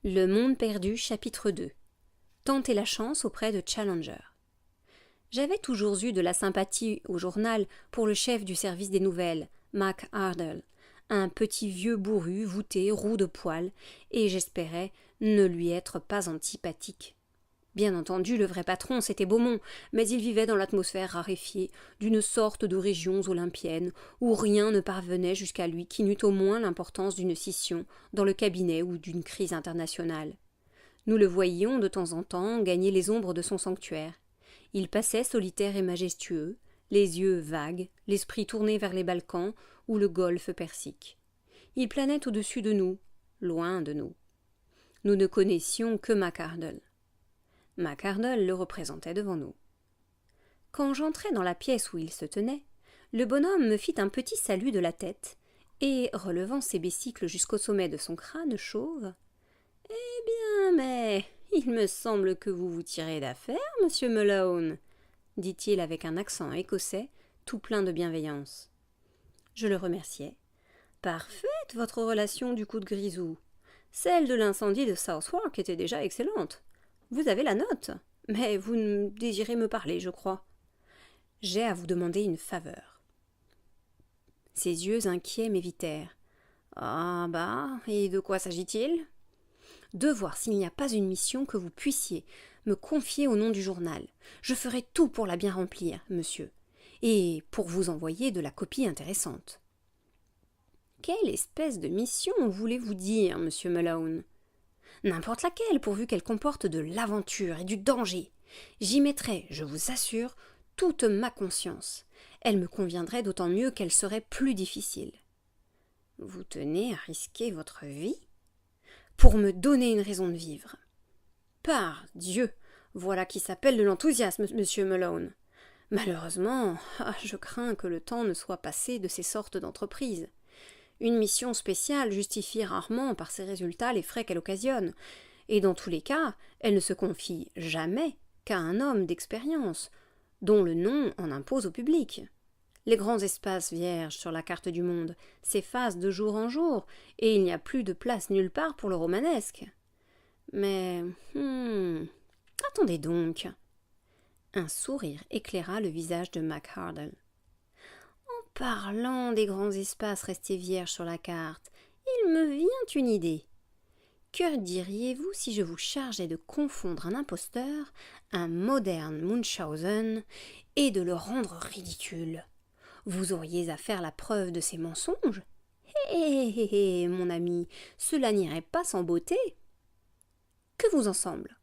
Le monde perdu, chapitre 2. Tenter la chance auprès de Challenger. J'avais toujours eu de la sympathie au journal pour le chef du service des nouvelles, Mac Ardle, un petit vieux bourru, voûté, roux de poil, et j'espérais ne lui être pas antipathique. Bien entendu, le vrai patron, c'était Beaumont, mais il vivait dans l'atmosphère raréfiée d'une sorte de régions olympiennes où rien ne parvenait jusqu'à lui qui n'eût au moins l'importance d'une scission dans le cabinet ou d'une crise internationale. Nous le voyions de temps en temps gagner les ombres de son sanctuaire. Il passait solitaire et majestueux, les yeux vagues, l'esprit tourné vers les Balkans ou le golfe Persique. Il planait au-dessus de nous, loin de nous. Nous ne connaissions que Mac Ardle. Mac Ardle le représentait devant nous. Quand j'entrai dans la pièce où il se tenait, le bonhomme me fit un petit salut de la tête, et, relevant ses besicles jusqu'au sommet de son crâne chauve, « Eh bien, mais il me semble que vous vous tirez d'affaire, monsieur Malone, » dit-il avec un accent écossais, tout plein de bienveillance. Je le remerciai. « Parfaite, votre relation du coup de grisou. Celle de l'incendie de Southwark était déjà excellente. Vous avez la note, mais vous désirez me parler, je crois. J'ai à vous demander une faveur. » Ses yeux inquiets m'évitèrent. « Ah bah, et de quoi s'agit-il » ? « De voir s'il n'y a pas une mission que vous puissiez me confier au nom du journal. Je ferai tout pour la bien remplir, monsieur, et pour vous envoyer de la copie intéressante. » « Quelle espèce de mission voulez-vous dire, monsieur Malone ? » « N'importe laquelle, pourvu qu'elle comporte de l'aventure et du danger. J'y mettrai, je vous assure, toute ma conscience. Elle me conviendrait d'autant mieux qu'elle serait plus difficile. » « Vous tenez à risquer votre vie ? » ?»« Pour me donner une raison de vivre. » »« Par Dieu, voilà qui s'appelle de l'enthousiasme, monsieur Malone. Malheureusement, je crains que le temps ne soit passé de ces sortes d'entreprises. Une mission spéciale justifie rarement par ses résultats les frais qu'elle occasionne, et dans tous les cas, elle ne se confie jamais qu'à un homme d'expérience, dont le nom en impose au public. Les grands espaces vierges sur la carte du monde s'effacent de jour en jour, et il n'y a plus de place nulle part pour le romanesque. Mais, attendez donc. Un sourire éclaira le visage de Mac Ardle. Parlant des grands espaces restés vierges sur la carte, il me vient une idée. Que diriez-vous si je vous chargeais de confondre un imposteur, un moderne Munchausen, et de le rendre ridicule ? Vous auriez à faire la preuve de ces mensonges ? Hé, mon ami, cela n'irait pas sans beauté. Que vous en semble ?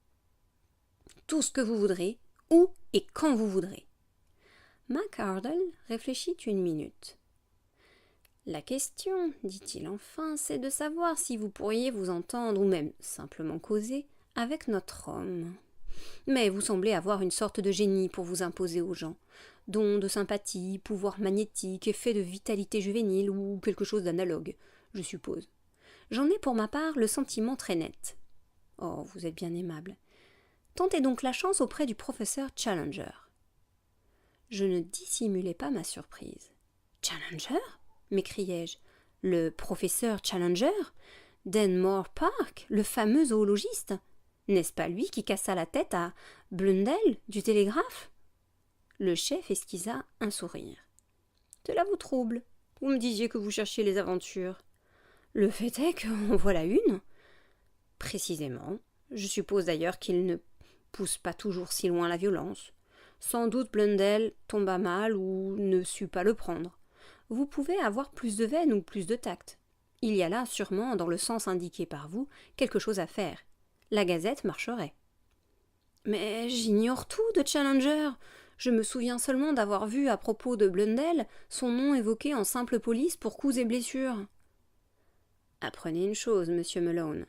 Tout ce que vous voudrez, où et quand vous voudrez. Mac Ardle réfléchit une minute. « La question, dit-il enfin, c'est de savoir si vous pourriez vous entendre, ou même simplement causer, avec notre homme. Mais vous semblez avoir une sorte de génie pour vous imposer aux gens, don de sympathie, pouvoir magnétique, effet de vitalité juvénile, ou quelque chose d'analogue, je suppose. J'en ai pour ma part le sentiment très net. Oh, vous êtes bien aimable. Tentez donc la chance auprès du professeur Challenger. » Je ne dissimulai pas ma surprise. « Challenger » m'écriai-je. « Le professeur Challenger ? d'Enmore Park, le fameux zoologiste ? N'est-ce pas lui qui cassa la tête à Blundell du Télégraphe ?» Le chef esquissa un sourire. « Cela vous trouble ? Vous me disiez que vous cherchiez les aventures. »« Le fait est qu'en voilà une. »« Précisément. Je suppose d'ailleurs qu'il ne pousse pas toujours si loin la violence. Sans doute Blundell tomba mal ou ne sut pas le prendre. Vous pouvez avoir plus de veine ou plus de tact. Il y a là, sûrement, dans le sens indiqué par vous, quelque chose à faire. La Gazette marcherait. »« Mais j'ignore tout de Challenger. Je me souviens seulement d'avoir vu, à propos de Blundell, son nom évoqué en simple police pour coups et blessures. »« Apprenez une chose, monsieur Malone.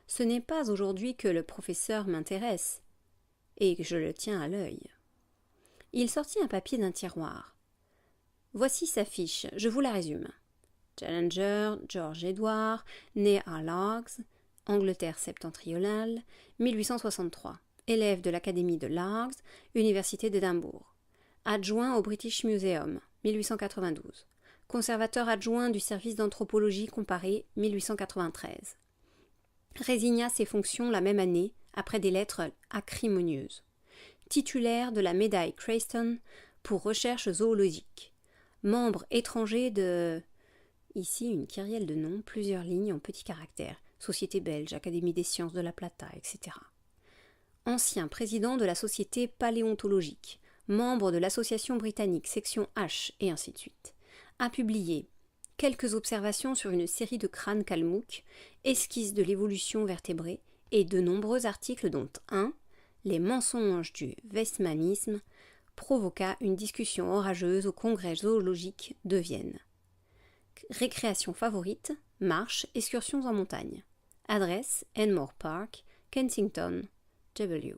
Ce n'est pas aujourd'hui que le professeur m'intéresse, et que je le tiens à l'œil. » Il sortit un papier d'un tiroir. Voici sa fiche, je vous la résume. Challenger, George Edward, né à Largs, Angleterre septentrionale, 1863. Élève de l'Académie de Largs, Université d'Édimbourg. Adjoint au British Museum, 1892. Conservateur adjoint du service d'anthropologie comparée, 1893. résigna ses fonctions la même année après des lettres acrimonieuses. Titulaire de la médaille Crayston pour recherche zoologique. Membre étranger de... Ici, une kyrielle de noms, plusieurs lignes en petits caractères. Société belge, Académie des sciences de la Plata, etc. Ancien président de la Société paléontologique. Membre de l'Association britannique, section H, et ainsi de suite. A publié quelques observations sur une série de crânes kalmouks, esquisses de l'évolution vertébrée, et de nombreux articles dont un, Les mensonges du weissmannisme, provoqua une discussion orageuse au congrès zoologique de Vienne. Récréation favorite, marche, excursions en montagne. Adresse, Enmore Park, Kensington, W.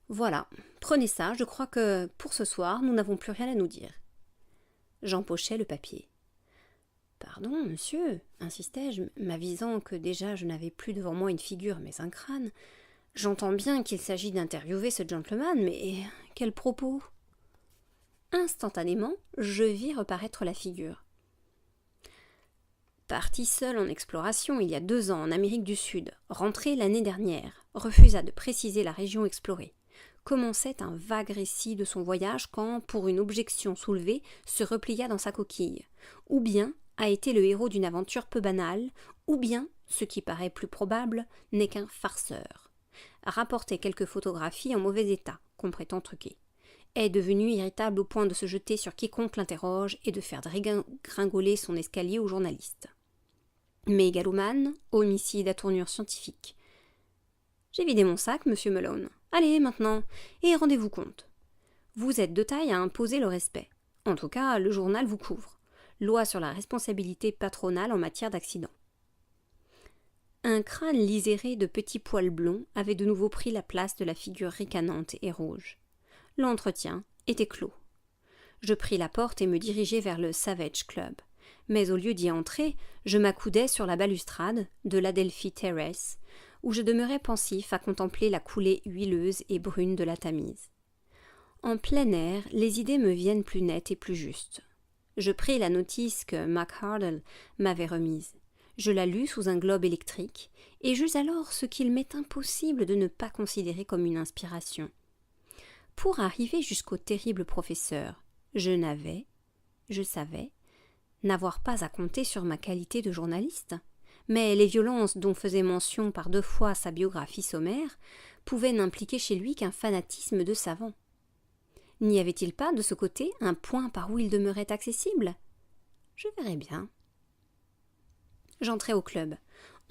Voilà, prenez ça, je crois que pour ce soir, nous n'avons plus rien à nous dire. J'empochai le papier. Pardon, monsieur, insistai-je, m'avisant que déjà je n'avais plus devant moi une figure mais un crâne. J'entends bien qu'il s'agit d'interviewer ce gentleman, mais quel propos? Instantanément, je vis reparaître la figure. Parti seul en exploration il y a 2 ans en Amérique du Sud, rentré l'année dernière, refusa de préciser la région explorée. Commençait un vague récit de son voyage quand, pour une objection soulevée, se replia dans sa coquille. Ou bien a été le héros d'une aventure peu banale, ou bien, ce qui paraît plus probable, n'est qu'un farceur. Rapportait quelques photographies en mauvais état, qu'on prétend truquer. Est devenu irritable au point de se jeter sur quiconque l'interroge et de faire gringoler son escalier aux journalistes. Mégalomane, homicide à tournure scientifique. J'ai vidé mon sac, monsieur Malone. Allez, maintenant, et rendez-vous compte. Vous êtes de taille à imposer le respect. En tout cas, le journal vous couvre. Loi sur la responsabilité patronale en matière d'accident. Un crâne liséré de petits poils blonds avait de nouveau pris la place de la figure ricanante et rouge. L'entretien était clos. Je pris la porte et me dirigeai vers le Savage Club. Mais au lieu d'y entrer, je m'accoudai sur la balustrade de l'Adelphi Terrace, où je demeurais pensif à contempler la coulée huileuse et brune de la Tamise. En plein air, les idées me viennent plus nettes et plus justes. Je pris la notice que McArdle m'avait remise. Je la lus sous un globe électrique, et j'eus alors ce qu'il m'est impossible de ne pas considérer comme une inspiration. Pour arriver jusqu'au terrible professeur, je savais, n'avoir pas à compter sur ma qualité de journaliste, mais les violences dont faisait mention par 2 fois sa biographie sommaire pouvaient n'impliquer chez lui qu'un fanatisme de savant. N'y avait-il pas, de ce côté, un point par où il demeurait accessible? Je verrai bien. J'entrai au club.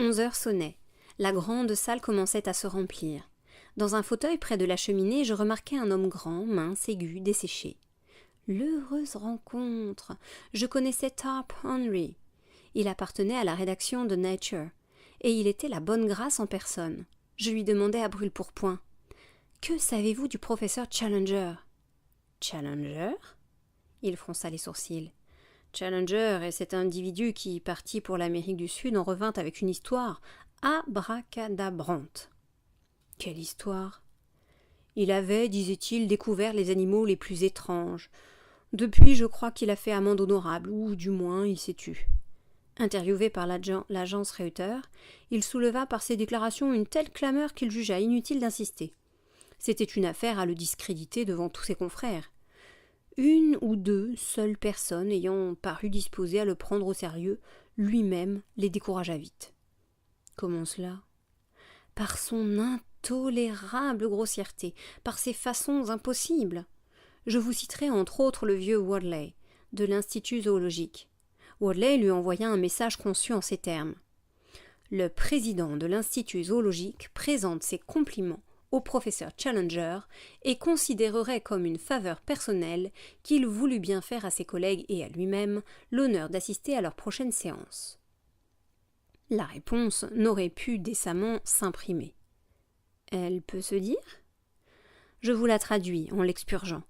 11 heures sonnaient. La grande salle commençait à se remplir. Dans un fauteuil près de la cheminée, je remarquai un homme grand, mince, aigu, desséché. L'heureuse rencontre! Je connaissais Tarp Henry. Il appartenait à la rédaction de Nature, et il était la bonne grâce en personne. Je lui demandai à brûle-pourpoint. « Que savez-vous du professeur Challenger ?» « Challenger ?» Il fronça les sourcils. « Challenger est cet individu qui, parti pour l'Amérique du Sud, en revint avec une histoire abracadabrante. » « Quelle histoire ?» Il avait, disait-il, découvert les animaux les plus étranges. Depuis, je crois qu'il a fait amende honorable, ou du moins il s'est tu. Interviewé par l'agence Reuters, il souleva par ses déclarations une telle clameur qu'il jugea inutile d'insister. C'était une affaire à le discréditer devant tous ses confrères. Une ou 2 seules personnes ayant paru disposées à le prendre au sérieux, lui-même les découragea vite. Comment cela? Par son intolérable grossièreté, par ses façons impossibles. Je vous citerai entre autres le vieux Wadley, de l'Institut zoologique. Wadley lui envoya un message conçu en ces termes. Le président de l'Institut zoologique présente ses compliments au professeur Challenger et considérerait comme une faveur personnelle qu'il voulut bien faire à ses collègues et à lui-même l'honneur d'assister à leur prochaine séance. La réponse n'aurait pu décemment s'imprimer. Elle peut se dire? Je vous la traduis en l'expurgeant.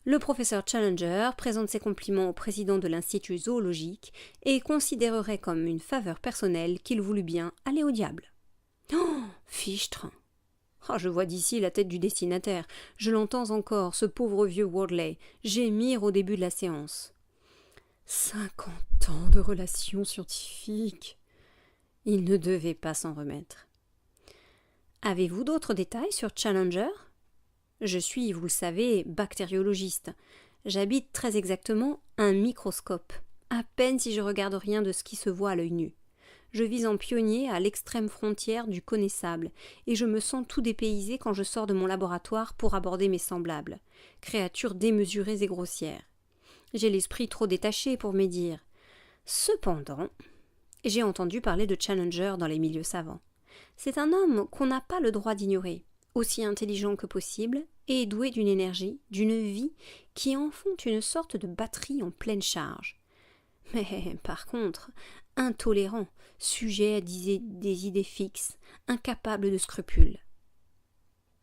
Le professeur Challenger présente ses compliments au président de l'Institut zoologique et considérerait comme une faveur personnelle qu'il voulut bien aller au diable. Oh, fichtre! Oh, je vois d'ici la tête du destinataire. Je l'entends encore, ce pauvre vieux Wadley, gémir au début de la séance. 50 ans de relations scientifiques. Il ne devait pas s'en remettre. Avez-vous d'autres détails sur Challenger ? Je suis, vous le savez, bactériologiste. J'habite très exactement un microscope, à peine si je regarde rien de ce qui se voit à l'œil nu. Je vis en pionnier à l'extrême frontière du connaissable, et je me sens tout dépaysé quand je sors de mon laboratoire pour aborder mes semblables, créatures démesurées et grossières. J'ai l'esprit trop détaché pour médire. Cependant, j'ai entendu parler de Challenger dans les milieux savants. C'est un homme qu'on n'a pas le droit d'ignorer, aussi intelligent que possible et doué d'une énergie, d'une vie qui en font une sorte de batterie en pleine charge. Mais par contre, intolérant, sujet à des idées fixes, incapable de scrupules.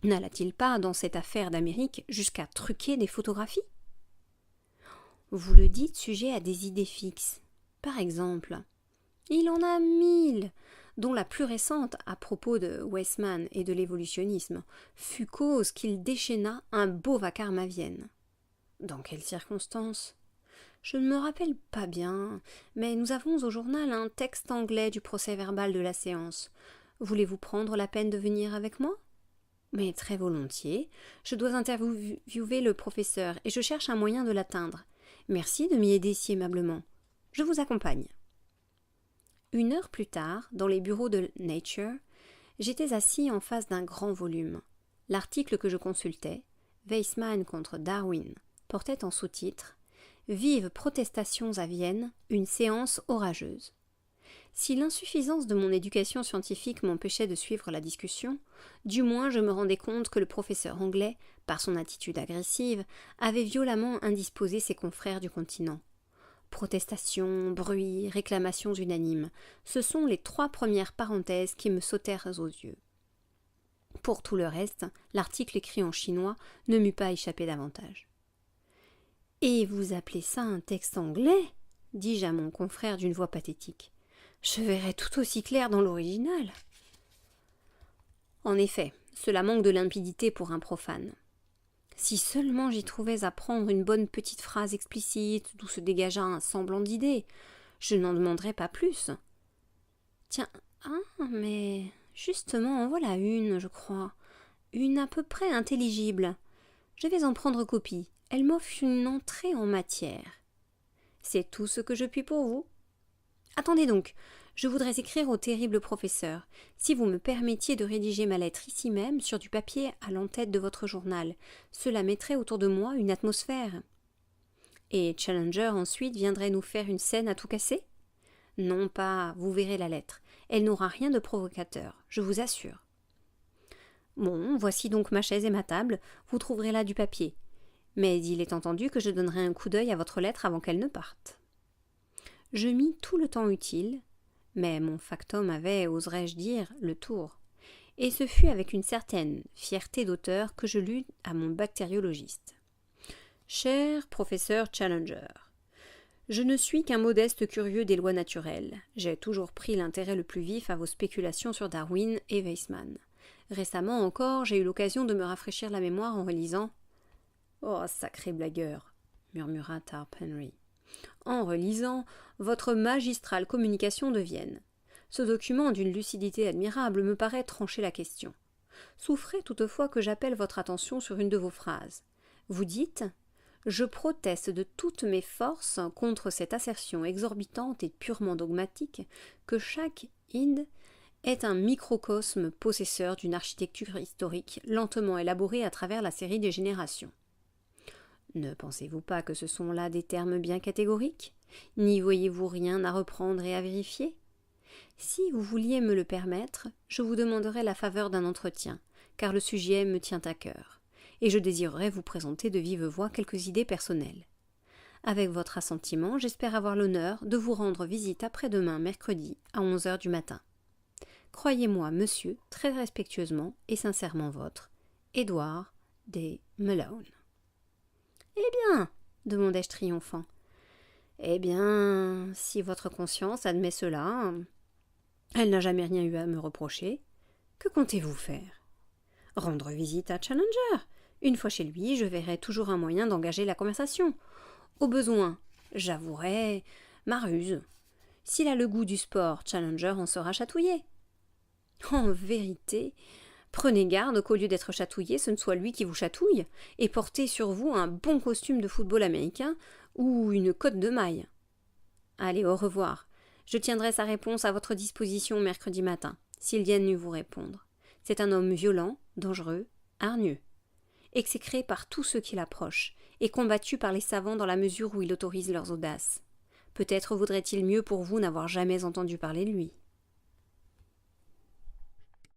N'alla-t-il pas, dans cette affaire d'Amérique, jusqu'à truquer des photographies ? Vous le dites, sujet à des idées fixes. Par exemple, il en a 1000, dont la plus récente à propos de Weissmann et de l'évolutionnisme fut cause qu'il déchaîna un beau vacarme à Vienne. Dans quelles circonstances ? Je ne me rappelle pas bien, mais nous avons au journal un texte anglais du procès-verbal de la séance. Voulez-vous prendre la peine de venir avec moi ? Mais très volontiers. Je dois interviewer le professeur et je cherche un moyen de l'atteindre. Merci de m'y aider si aimablement. Je vous accompagne. 1 heure plus tard, dans les bureaux de Nature, j'étais assis en face d'un grand volume. L'article que je consultais, Weissmann contre Darwin, portait en sous-titre « Vives protestations à Vienne, une séance orageuse ». Si l'insuffisance de mon éducation scientifique m'empêchait de suivre la discussion, du moins je me rendais compte que le professeur anglais, par son attitude agressive, avait violemment indisposé ses confrères du continent. Protestations, bruits, réclamations unanimes, ce sont les 3 premières parenthèses qui me sautèrent aux yeux. Pour tout le reste, l'article écrit en chinois ne m'eût pas échappé davantage. « Et vous appelez ça un texte anglais ?» dis-je à mon confrère d'une voix pathétique. « Je verrais tout aussi clair dans l'original. » En effet, cela manque de limpidité pour un profane. Si seulement j'y trouvais à prendre une bonne petite phrase explicite d'où se dégageât un semblant d'idée, je n'en demanderais pas plus. Tiens, mais justement, en voilà une, je crois. Une à peu près intelligible. Je vais en prendre copie. Elle m'offre une entrée en matière. C'est tout ce que je puis pour vous. Attendez donc, je voudrais écrire au terrible professeur. Si vous me permettiez de rédiger ma lettre ici même, sur du papier à l'entête de votre journal, cela mettrait autour de moi une atmosphère. Et Challenger ensuite viendrait nous faire une scène à tout casser ? Non pas, vous verrez la lettre. Elle n'aura rien de provocateur, je vous assure. Bon, voici donc ma chaise et ma table, vous trouverez là du papier. Mais il est entendu que je donnerai un coup d'œil à votre lettre avant qu'elle ne parte. Je mis tout le temps utile, mais mon factum avait, oserais-je dire, le tour, et ce fut avec une certaine fierté d'auteur que je lus à mon bactériologiste. Cher professeur Challenger, je ne suis qu'un modeste curieux des lois naturelles. J'ai toujours pris l'intérêt le plus vif à vos spéculations sur Darwin et Weissmann. Récemment encore, j'ai eu l'occasion de me rafraîchir la mémoire en relisant « Oh, sacré blagueur !» murmura Tarp Henry. En relisant votre magistrale communication de Vienne. Ce document d'une lucidité admirable me paraît trancher la question. Souffrez toutefois que j'appelle votre attention sur une de vos phrases. Vous dites « Je proteste de toutes mes forces contre cette assertion exorbitante et purement dogmatique que chaque Inde est un microcosme possesseur d'une architecture historique lentement élaborée à travers la série des générations. » Ne pensez-vous pas que ce sont là des termes bien catégoriques ? N'y voyez-vous rien à reprendre et à vérifier ? Si vous vouliez me le permettre, je vous demanderais la faveur d'un entretien, car le sujet me tient à cœur, et je désirerais vous présenter de vive voix quelques idées personnelles. Avec votre assentiment, j'espère avoir l'honneur de vous rendre visite après-demain mercredi à 11h du matin. Croyez-moi, monsieur, très respectueusement et sincèrement votre, Edward D. Malone. « Eh bien » demandai-je triomphant. « Eh bien, si votre conscience admet cela, elle n'a jamais rien eu à me reprocher. Que comptez-vous faire ? Rendre visite à Challenger. Une fois chez lui, je verrai toujours un moyen d'engager la conversation. Au besoin, j'avouerai ma ruse. S'il a le goût du sport, Challenger en sera chatouillé. En vérité, prenez garde qu'au lieu d'être chatouillé, ce ne soit lui qui vous chatouille, et portez sur vous un bon costume de football américain ou une cotte de maille. Allez, au revoir. Je tiendrai sa réponse à votre disposition mercredi matin, s'il vient vous répondre. C'est un homme violent, dangereux, hargneux, exécré par tous ceux qui l'approchent, et combattu par les savants dans la mesure où il autorise leurs audaces. Peut-être vaudrait-il mieux pour vous n'avoir jamais entendu parler de lui.